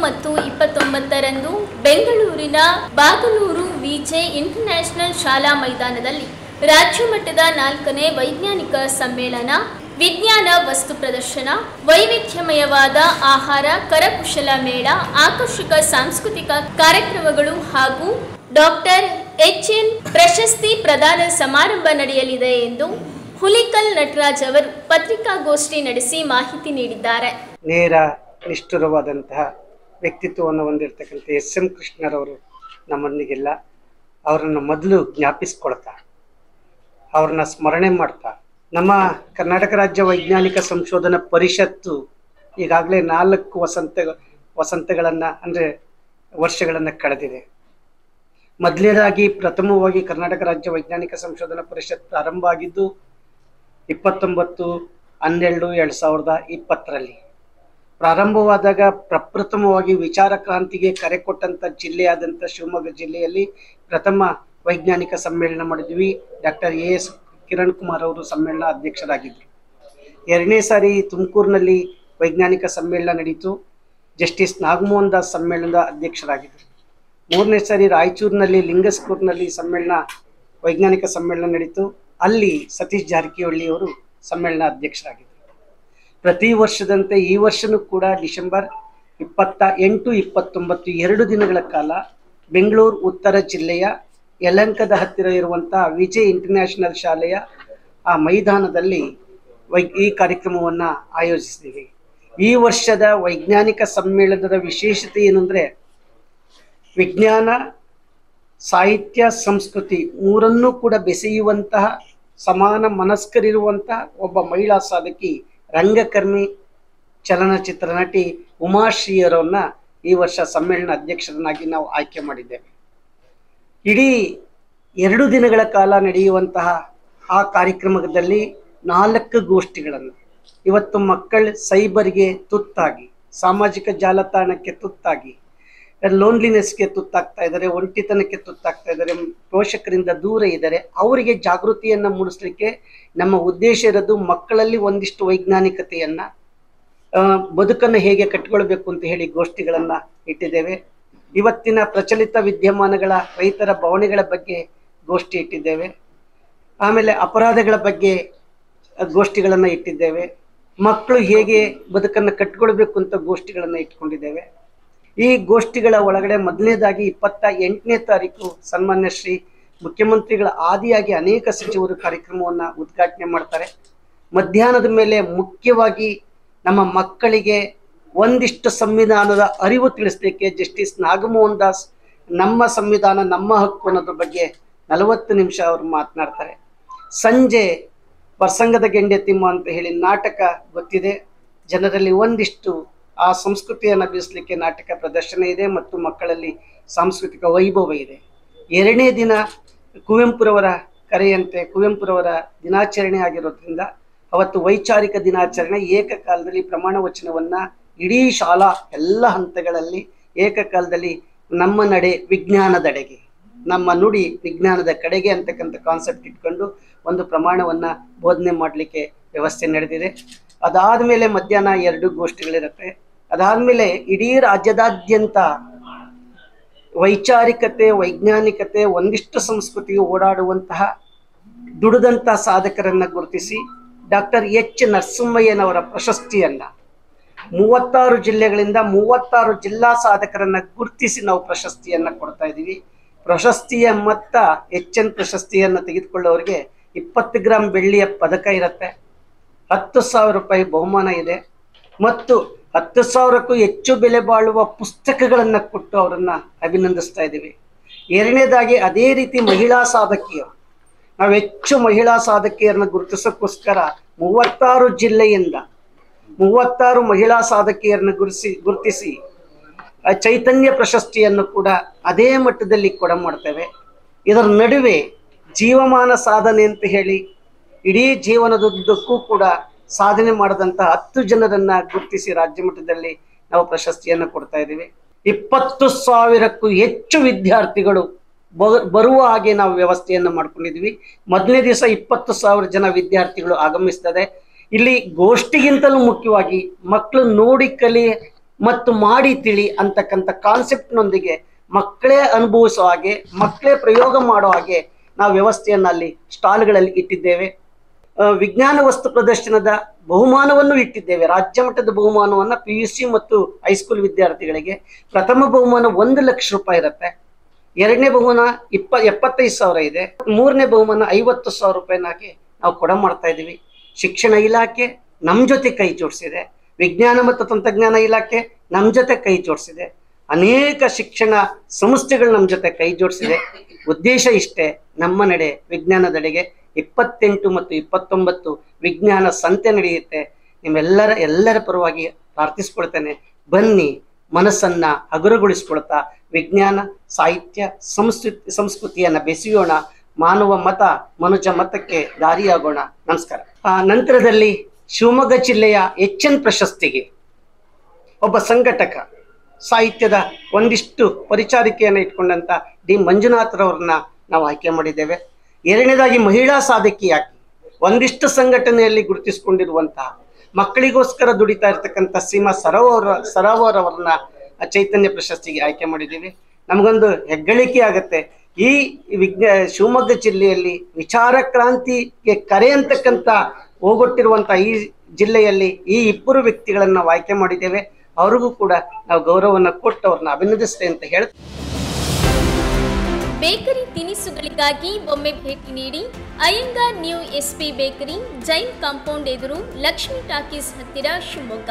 ಮತ್ತು 29ರಂದು ಬೆಂಗಳೂರಿನ Bagalur VJ international ಶಾಲಾ ಮೈದಾನದಲ್ಲಿ ರಾಜ್ಯ ಮಟ್ಟದ 4ನೇ ವೈಜ್ಞಾನಿಕ ಸಮ್ಮೇಳನ, ವಿಜ್ಞಾನ ವಸ್ತು ಪ್ರದರ್ಶನ, ವೈವಿಧ್ಯಮಯವಾದ ಆಹಾರ ಕರಕುಶಲ ಮೇಳ, ಆಕರ್ಷಕ ಸಾಂಸ್ಕೃತಿಕ ಕಾರ್ಯಕ್ರಮಗಳು ಹಾಗೂ ಡಾಕ್ಟರ್ HN ಪ್ರಶಸ್ತಿ ಪ್ರದಾನ ಸಮಾರಂಭ ನಡೆಯಲಿದೆ ಎಂದು ಹುಲಿಕಲ್ ನಟರಾಜ್ ಅವರು ಪತ್ರಿಕಾಗೋಷ್ಠಿ ನಡೆಸಿ ಮಾಹಿತಿ ನೀಡಿದ್ದಾರೆ. ನೇರ ನಿಷ್ಠುರವಾದಂತಹ ವ್ಯಕ್ತಿತ್ವವನ್ನು ಹೊಂದಿರತಕ್ಕಂಥ SM ಕೃಷ್ಣರವರು ನಮ್ಮೊಂದಿಗಿಲ್ಲ. ಅವರನ್ನು ಮೊದಲು ಜ್ಞಾಪಿಸ್ಕೊಳ್ತಾ, ಅವ್ರನ್ನ ಸ್ಮರಣೆ ಮಾಡ್ತಾ, ನಮ್ಮ ಕರ್ನಾಟಕ ರಾಜ್ಯ ವೈಜ್ಞಾನಿಕ ಸಂಶೋಧನಾ ಪರಿಷತ್ತು ಈಗಾಗಲೇ 4 ವಸಂತಗಳನ್ನು ಅಂದರೆ ವರ್ಷಗಳನ್ನು ಕಳೆದಿದೆ. ಮೊದಲನೇದಾಗಿ ಪ್ರಥಮವಾಗಿ ಕರ್ನಾಟಕ ರಾಜ್ಯ ವೈಜ್ಞಾನಿಕ ಸಂಶೋಧನಾ ಪರಿಷತ್ ಪ್ರಾರಂಭ ಆಗಿದ್ದು 29/12/2020 ಪ್ರಾರಂಭವಾದಾಗ ಪ್ರಪ್ರಥಮವಾಗಿ ವಿಚಾರ ಕ್ರಾಂತಿಗೆ ಕರೆ ಕೊಟ್ಟಂಥ ಜಿಲ್ಲೆಯಾದಂಥ ಶಿವಮೊಗ್ಗ ಜಿಲ್ಲೆಯಲ್ಲಿ ಪ್ರಥಮ ವೈಜ್ಞಾನಿಕ ಸಮ್ಮೇಳನ ಮಾಡಿದ್ವಿ. ಡಾಕ್ಟರ್ AS ಕಿರಣ್ ಕುಮಾರ್ ಅವರು ಸಮ್ಮೇಳನ ಅಧ್ಯಕ್ಷರಾಗಿದ್ದರು. 2ನೇ ಸಾರಿ ತುಮಕೂರಿನಲ್ಲಿ ವೈಜ್ಞಾನಿಕ ಸಮ್ಮೇಳನ ನಡೀತು. ಜಸ್ಟಿಸ್ ನಾಗಮೋಹನ್ ದಾಸ್ ಸಮ್ಮೇಳನದ ಅಧ್ಯಕ್ಷರಾಗಿದ್ದರು. 3ನೇ ಸಾರಿ ರಾಯಚೂರಿನಲ್ಲಿ ಲಿಂಗಸ್ಕೂರಿನಲ್ಲಿ ವೈಜ್ಞಾನಿಕ ಸಮ್ಮೇಳನ ನಡೀತು. ಅಲ್ಲಿ ಸತೀಶ್ ಜಾರಕಿಹೊಳಿ ಅವರು ಸಮ್ಮೇಳನ ಅಧ್ಯಕ್ಷರಾಗಿದ್ದರು. ಪ್ರತಿ ವರ್ಷದಂತೆ ಈ ವರ್ಷನೂ ಕೂಡ ಡಿಸೆಂಬರ್ 28, 29 2 ದಿನಗಳ ಕಾಲ ಬೆಂಗಳೂರು ಉತ್ತರ ಜಿಲ್ಲೆಯ ಯಲಹಂಕದ ಹತ್ತಿರ ಇರುವಂಥ ವಿಜಯ್ ಇಂಟರ್ನ್ಯಾಷನಲ್ ಶಾಲೆಯ ಆ ಮೈದಾನದಲ್ಲಿ ಈ ಕಾರ್ಯಕ್ರಮವನ್ನು ಆಯೋಜಿಸಿದ್ದೀವಿ. ಈ ವರ್ಷದ ವೈಜ್ಞಾನಿಕ ಸಮ್ಮೇಳನದ ವಿಶೇಷತೆ ಏನಂದರೆ, ವಿಜ್ಞಾನ, ಸಾಹಿತ್ಯ, ಸಂಸ್ಕೃತಿ ಮೂರನ್ನೂ ಕೂಡ ಬೆಸೆಯುವಂತಹ ಸಮಾನ ಮನಸ್ಕರಿರುವಂತಹ ಒಬ್ಬ ಮಹಿಳಾ ಸಾಧಕಿ, ರಂಗಕರ್ಮಿ, ಚಲನಚಿತ್ರ ನಟಿ ಉಮಾಶ್ರೀಯರನ್ನ ಈ ವರ್ಷ ಸಮ್ಮೇಳನ ಅಧ್ಯಕ್ಷರನ್ನಾಗಿ ನಾವು ಆಯ್ಕೆ ಮಾಡಿದ್ದೇವೆ. ಇಡೀ 2 ದಿನಗಳ ಕಾಲ ನಡೆಯುವಂತಹ ಆ ಕಾರ್ಯಕ್ರಮದಲ್ಲಿ 4 ಗೋಷ್ಠಿಗಳನ್ನು, ಇವತ್ತು ಮಕ್ಕಳು ಸೈಬರ್ಗೆ ತುತ್ತಾಗಿ, ಸಾಮಾಜಿಕ ಜಾಲತಾಣಕ್ಕೆ ತುತ್ತಾಗಿ, ಲೋನ್ಲಿನೆಸ್ಗೆ ತುತ್ತಾಗ್ತಾ ಇದ್ದಾರೆ, ಒಂಟಿತನಕ್ಕೆ ತುತ್ತಾಗ್ತಾ ಇದ್ದಾರೆ, ಪೋಷಕರಿಂದ ದೂರ ಇದ್ದಾರೆ. ಅವರಿಗೆ ಜಾಗೃತಿಯನ್ನು ಮೂಡಿಸಲಿಕ್ಕೆ ನಮ್ಮ ಉದ್ದೇಶ ಇರೋದು ಮಕ್ಕಳಲ್ಲಿ ಒಂದಿಷ್ಟು ವೈಜ್ಞಾನಿಕತೆಯನ್ನು, ಬದುಕನ್ನು ಹೇಗೆ ಕಟ್ಟಿಕೊಳ್ಬೇಕು ಅಂತ ಹೇಳಿ ಗೋಷ್ಠಿಗಳನ್ನು ಇಟ್ಟಿದ್ದೇವೆ. ಇವತ್ತಿನ ಪ್ರಚಲಿತ ವಿದ್ಯಮಾನಗಳ, ರೈತರ ಬವಣೆಗಳ ಬಗ್ಗೆ ಗೋಷ್ಠಿ ಇಟ್ಟಿದ್ದೇವೆ. ಆಮೇಲೆ ಅಪರಾಧಗಳ ಬಗ್ಗೆ ಗೋಷ್ಠಿಗಳನ್ನು ಇಟ್ಟಿದ್ದೇವೆ. ಮಕ್ಕಳು ಹೇಗೆ ಬದುಕನ್ನು ಕಟ್ಟಿಕೊಳ್ಬೇಕು ಅಂತ ಗೋಷ್ಠಿಗಳನ್ನು ಇಟ್ಕೊಂಡಿದ್ದೇವೆ. ಈ ಗೋಷ್ಠಿಗಳ ಒಳಗಡೆ ಮೊದಲನೇದಾಗಿ 28ನೇ ತಾರೀಕು ಸನ್ಮಾನ್ಯ ಶ್ರೀ ಮುಖ್ಯಮಂತ್ರಿಗಳ ಆದಿಯಾಗಿ ಅನೇಕ ಸಚಿವರು ಕಾರ್ಯಕ್ರಮವನ್ನು ಉದ್ಘಾಟನೆ ಮಾಡ್ತಾರೆ. ಮಧ್ಯಾಹ್ನದ ಮೇಲೆ ಮುಖ್ಯವಾಗಿ ನಮ್ಮ ಮಕ್ಕಳಿಗೆ ಒಂದಿಷ್ಟು ಸಂವಿಧಾನದ ಅರಿವು ತಿಳಿಸಲಿಕ್ಕೆ ಜಸ್ಟಿಸ್ ನಾಗಮೋಹನ್ ದಾಸ್ ನಮ್ಮ ಸಂವಿಧಾನ ನಮ್ಮ ಹಕ್ಕು ಅನ್ನೋದ್ರ ಬಗ್ಗೆ 40 ನಿಮಿಷ ಅವರು ಮಾತನಾಡ್ತಾರೆ. ಸಂಜೆ ಪ್ರಸಂಗದ ಗೆಂಡೆ ತಿಮ್ಮ ಅಂತ ಹೇಳಿ ನಾಟಕ ಗೊತ್ತಿದೆ, ಜನರಲ್ಲಿ ಒಂದಿಷ್ಟು ಆ ಸಂಸ್ಕೃತಿಯನ್ನು ಬೀಸಲಿಕ್ಕೆ ನಾಟಕ ಪ್ರದರ್ಶನ ಇದೆ ಮತ್ತು ಮಕ್ಕಳಲ್ಲಿ ಸಾಂಸ್ಕೃತಿಕ ವೈಭವ ಇದೆ. 2ನೇ ದಿನ ಕುವೆಂಪುರವರ ಕರೆಯಂತೆ ಕುವೆಂಪುರವರ ದಿನಾಚರಣೆ ಆಗಿರೋದ್ರಿಂದ ಅವತ್ತು ವೈಚಾರಿಕ ದಿನಾಚರಣೆ ಏಕಕಾಲದಲ್ಲಿ ಪ್ರಮಾಣ ವಚನವನ್ನು ಇಡೀ ಶಾಲಾ ಎಲ್ಲ ಹಂತಗಳಲ್ಲಿ ಏಕಕಾಲದಲ್ಲಿ ನಮ್ಮ ನಡೆ ವಿಜ್ಞಾನದೆಡೆಗೆ, ನಮ್ಮ ನುಡಿ ವಿಜ್ಞಾನದ ಕಡೆಗೆ ಅಂತಕ್ಕಂಥ ಕಾನ್ಸೆಪ್ಟ್ ಇಟ್ಕೊಂಡು ಒಂದು ಪ್ರಮಾಣವನ್ನು ಬೋಧನೆ ಮಾಡಲಿಕ್ಕೆ ವ್ಯವಸ್ಥೆ ನಡೆದಿದೆ. ಅದಾದ ಮೇಲೆ ಮಧ್ಯಾಹ್ನ 2 ಗೋಷ್ಠಿಗಳಿರುತ್ತೆ. ಅದಾದಮೇಲೆ ಇಡೀ ರಾಜ್ಯದಾದ್ಯಂತ ವೈಚಾರಿಕತೆ, ವೈಜ್ಞಾನಿಕತೆ, ಒಂದಿಷ್ಟು ಸಂಸ್ಕೃತಿಗೆ ಓಡಾಡುವಂತಹ ದುಡಿದಂಥ ಸಾಧಕರನ್ನು ಗುರುತಿಸಿ ಡಾಕ್ಟರ್ H ನರಸಿಂಹಯ್ಯನವರ ಪ್ರಶಸ್ತಿಯನ್ನು 36 ಜಿಲ್ಲೆಗಳಿಂದ 36 ಜಿಲ್ಲಾ ಸಾಧಕರನ್ನು ಗುರುತಿಸಿ ನಾವು ಪ್ರಶಸ್ತಿಯನ್ನು ಕೊಡ್ತಾ ಇದ್ದೀವಿ. ಪ್ರಶಸ್ತಿಯ ಮೊತ್ತ HN ಪ್ರಶಸ್ತಿಯನ್ನು ತೆಗೆದುಕೊಳ್ಳೋರಿಗೆ 20 ಗ್ರಾಂ ಬೆಳ್ಳಿಯ ಪದಕ ಇರುತ್ತೆ, 10,000 ರೂಪಾಯಿ ಬಹುಮಾನ ಇದೆ ಮತ್ತು 10,000ಕ್ಕೂ ಹೆಚ್ಚು ಬೆಲೆ ಬಾಳುವ ಪುಸ್ತಕಗಳನ್ನು ಕೊಟ್ಟು ಅವರನ್ನು ಅಭಿನಂದಿಸ್ತಾ ಇದ್ದೀವಿ. 2ನೇದಾಗಿ ಅದೇ ರೀತಿ ಮಹಿಳಾ ಸಾಧಕಿಯರು, ನಾವು ಹೆಚ್ಚು ಮಹಿಳಾ ಸಾಧಕಿಯರನ್ನು ಗುರುತಿಸೋಕ್ಕೋಸ್ಕರ 36 ಜಿಲ್ಲೆಯಿಂದ 36 ಮಹಿಳಾ ಸಾಧಕಿಯರನ್ನು ಗುರುತಿಸಿ ಚೈತನ್ಯ ಪ್ರಶಸ್ತಿಯನ್ನು ಕೂಡ ಅದೇ ಮಟ್ಟದಲ್ಲಿ ಕೊಡಮಾಡ್ತೇವೆ. ಇದರ ನಡುವೆ ಜೀವಮಾನ ಸಾಧನೆ ಅಂತ ಹೇಳಿ ಇಡೀ ಜೀವನದುದ್ದಕ್ಕೂ ಕೂಡ ಸಾಧನೆ ಮಾಡಿದಂಥ 10 ಜನರನ್ನು ಗುರುತಿಸಿ ರಾಜ್ಯ ಮಟ್ಟದಲ್ಲಿ ನಾವು ಪ್ರಶಸ್ತಿಯನ್ನು ಕೊಡ್ತಾ ಇದ್ದೀವಿ. 20,000ಕ್ಕೂ ಹೆಚ್ಚು ವಿದ್ಯಾರ್ಥಿಗಳು ಬರುವ ಹಾಗೆ ನಾವು ವ್ಯವಸ್ಥೆಯನ್ನು ಮಾಡ್ಕೊಂಡಿದ್ವಿ. ಮೊದಲನೇ ದಿವಸ 20,000 ಜನ ವಿದ್ಯಾರ್ಥಿಗಳು ಆಗಮಿಸ್ತದೆ. ಇಲ್ಲಿ ಗೋಷ್ಠಿಗಿಂತಲೂ ಮುಖ್ಯವಾಗಿ ಮಕ್ಕಳು ನೋಡಿ ಮತ್ತು ಮಾಡಿ ತಿಳಿ ಅಂತಕ್ಕಂಥ ಕಾನ್ಸೆಪ್ಟ್ನೊಂದಿಗೆ ಮಕ್ಕಳೇ ಅನುಭವಿಸೋ ಹಾಗೆ, ಮಕ್ಕಳೇ ಪ್ರಯೋಗ ಮಾಡೋ ಹಾಗೆ ನಾವು ವ್ಯವಸ್ಥೆಯನ್ನು ಅಲ್ಲಿ ಸ್ಟಾಲ್ಗಳಲ್ಲಿ ಇಟ್ಟಿದ್ದೇವೆ. ವಿಜ್ಞಾನ ವಸ್ತು ಪ್ರದರ್ಶನದ ಬಹುಮಾನವನ್ನು ಇಟ್ಟಿದ್ದೇವೆ. ರಾಜ್ಯ ಮಟ್ಟದ ಬಹುಮಾನವನ್ನು PUC ಮತ್ತು ಹೈಸ್ಕೂಲ್ ವಿದ್ಯಾರ್ಥಿಗಳಿಗೆ. ಪ್ರಥಮ ಬಹುಮಾನ 1 ಲಕ್ಷ ರೂಪಾಯಿ ಇರುತ್ತೆ. ಎರಡನೇ ಬಹುಮಾನ 75,000 ಇದೆ. ಮೂರನೇ ಬಹುಮಾನ 50,000 ರೂಪಾಯಿನಾಗಿ ನಾವು ಕೊಡ ಮಾಡ್ತಾ ಇದ್ದೀವಿ. ಶಿಕ್ಷಣ ಇಲಾಖೆ ನಮ್ಮ ಜೊತೆ ಕೈ ಜೋಡಿಸಿದೆ. ವಿಜ್ಞಾನ ಮತ್ತು ತಂತ್ರಜ್ಞಾನ ಇಲಾಖೆ ನಮ್ಮ ಜೊತೆ ಕೈ ಜೋಡಿಸಿದೆ. ಅನೇಕ ಶಿಕ್ಷಣ ಸಂಸ್ಥೆಗಳು ನಮ್ಮ ಜೊತೆ ಕೈ ಜೋಡಿಸಿದೆ. ಉದ್ದೇಶ ಇಷ್ಟೇ, ನಮ್ಮ ನಡೆ ವಿಜ್ಞಾನದೆಡೆಗೆ. 28 ಮತ್ತು 29 ವಿಜ್ಞಾನ ಸಂತೆ ನಡೆಯುತ್ತೆ. ಎಲ್ಲರ ಪರವಾಗಿ ಪ್ರಾರ್ಥಿಸ್ಕೊಳ್ತೇನೆ. ಬನ್ನಿ, ಮನಸ್ಸನ್ನ ಹಗುರಗೊಳಿಸ್ಕೊಳ್ತಾ ವಿಜ್ಞಾನ, ಸಾಹಿತ್ಯ, ಸಂಸ್ಕೃತಿಯನ್ನು ಬೆಸೆಯೋಣ. ಮಾನವ ಮತ ಮನುಜ ಮತಕ್ಕೆ ದಾರಿಯಾಗೋಣ. ನಮಸ್ಕಾರ. ನಂತರದಲ್ಲಿ ಶಿವಮೊಗ್ಗ ಜಿಲ್ಲೆಯ HN ಪ್ರಶಸ್ತಿಗೆ ಒಬ್ಬ ಸಂಘಟಕ, ಸಾಹಿತ್ಯದ ಒಂದಿಷ್ಟು ಪರಿಚಾರಿಕೆಯನ್ನು ಇಟ್ಕೊಂಡಂತ ಡಿ ಮಂಜುನಾಥ್ರವ್ರನ್ನ ನಾವು ಆಯ್ಕೆ ಮಾಡಿದ್ದೇವೆ. ಎರಡನೇದಾಗಿ ಮಹಿಳಾ ಸಾಧಕಿಯಾಗಿ ಒಂದಿಷ್ಟು ಸಂಘಟನೆಯಲ್ಲಿ ಗುರುತಿಸಿಕೊಂಡಿರುವಂತಹ, ಮಕ್ಕಳಿಗೋಸ್ಕರ ದುಡಿತಾ ಇರ್ತಕ್ಕಂಥ ಸೀಮಾ ಸರೋವರ್ ಅವರನ್ನ ಚೈತನ್ಯ ಪ್ರಶಸ್ತಿಗೆ ಆಯ್ಕೆ ಮಾಡಿದ್ದೀವಿ. ನಮಗೊಂದು ಹೆಗ್ಗಳಿಕೆ ಆಗುತ್ತೆ. ಈ ಶಿವಮೊಗ್ಗ ಜಿಲ್ಲೆಯಲ್ಲಿ ವಿಚಾರ ಕ್ರಾಂತಿಗೆ ಕರೆ ಅಂತಕ್ಕಂಥ ಹೋಗೊಟ್ಟಿರುವಂಥ ಈ ಜಿಲ್ಲೆಯಲ್ಲಿ ಈ ಇಬ್ಬರು ವ್ಯಕ್ತಿಗಳನ್ನು ನಾವು ಆಯ್ಕೆ ಮಾಡಿದ್ದೇವೆ. ಅವ್ರಿಗೂ ಕೂಡ ನಾವು ಗೌರವವನ್ನು ಕೊಟ್ಟು ಅವ್ರನ್ನ ಅಭಿನಂದಿಸ್ತೇವೆ ಅಂತ ಹೇಳಿ, ಬೇಕರಿ ತಿನಿಸುಗಳಿಗಾಗಿ ಒಮ್ಮೆ ಭೇಟಿ ನೀಡಿ. Iyengar new SP bakery, Jain compound ಎದುರು, ಲಕ್ಷ್ಮಿ ಟಾಕೀಸ್ ಹತ್ತಿರ, ಶಿವಮೊಗ್ಗ.